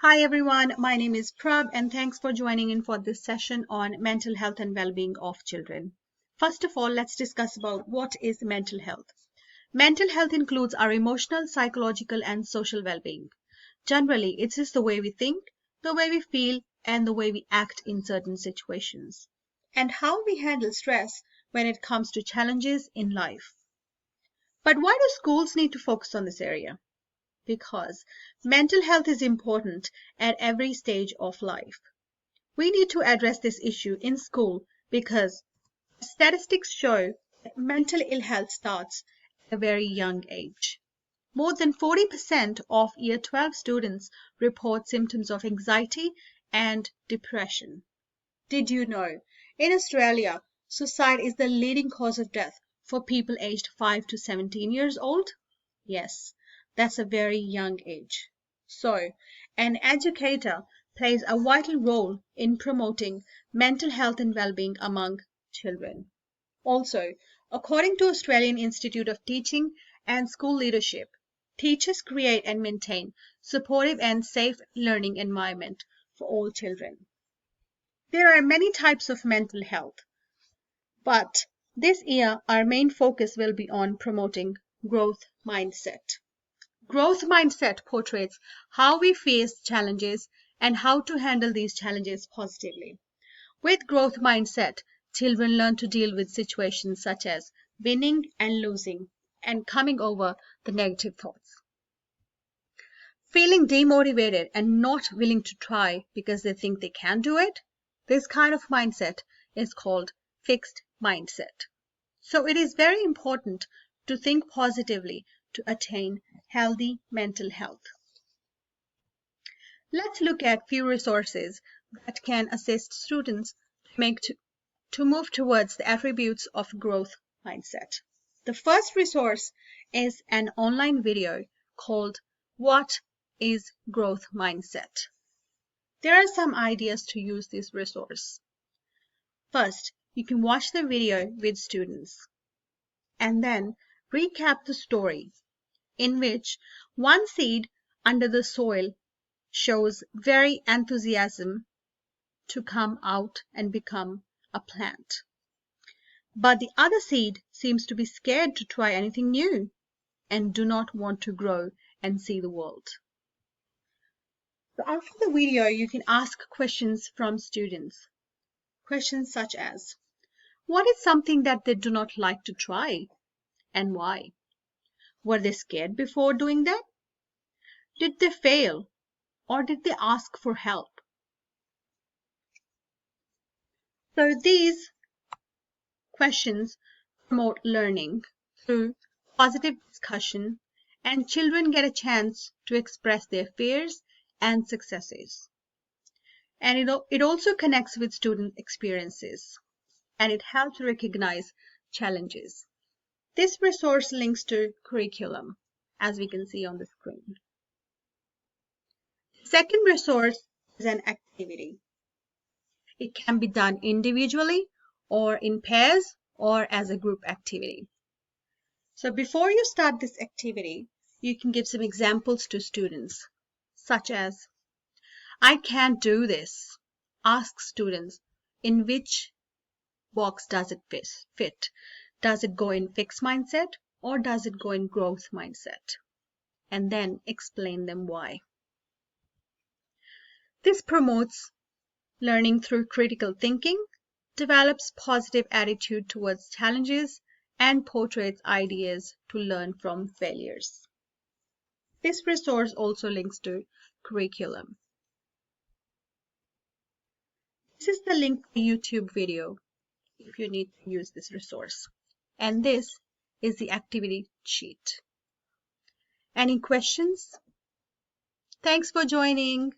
Hi everyone, my name is Prab and thanks for joining in for this session on mental health and well-being of children. First of all, let's discuss about what is mental health. Mental health includes our emotional, psychological and social well-being. Generally, it is the way we think, the way we feel and the way we act in certain situations, and how we handle stress when it comes to challenges in life. But why do schools need to focus on this area? Because mental health is important at every stage of life. We need to address this issue in school because statistics show that mental ill health starts at a very young age. More than 40% of Year 12 students report symptoms of anxiety and depression. Did you know? In Australia, suicide is the leading cause of death for people aged 5 to 17 years old. Yes, that's a very young age. So, an educator plays a vital role in promoting mental health and well-being among children. Also, according to Australian Institute of Teaching and School Leadership, teachers create and maintain supportive and safe learning environment for all children. There are many types of mental health, but this year our main focus will be on promoting growth mindset. Growth mindset portrays how we face challenges and how to handle these challenges positively. With growth mindset, children learn to deal with situations such as winning and losing and coming over the negative thoughts. Feeling demotivated and not willing to try because they think they can't do it, this kind of mindset is called fixed mindset. So it is very important to think positively to attain healthy mental health. Let's look at few resources that can assist students to move towards the attributes of growth mindset. The first resource is an online video called What is Growth Mindset? There are some ideas to use this resource. First, you can watch the video with students and then recap the story in which one seed under the soil shows very enthusiasm to come out and become a plant. But the other seed seems to be scared to try anything new and do not want to grow and see the world. So after the video, you can ask questions from students. Questions such as, what is something that they do not like to try and why? Were they scared before doing that? Did they fail or did they ask for help? So these questions promote learning through positive discussion and children get a chance to express their fears and successes. And it also connects with student experiences and it helps recognize challenges. This resource links to curriculum, as we can see on the screen. Second resource is an activity. It can be done individually or in pairs or as a group activity. So before you start this activity, you can give some examples to students, such as, I can't do this. Ask students, in which box does it fit? Does it go in fixed mindset or does it go in growth mindset? And then explain them why. This promotes learning through critical thinking, develops positive attitude towards challenges, and portrays ideas to learn from failures. This resource also links to curriculum. This is the link to the YouTube video if you need to use this resource. And this is the activity sheet. Any questions? Thanks for joining.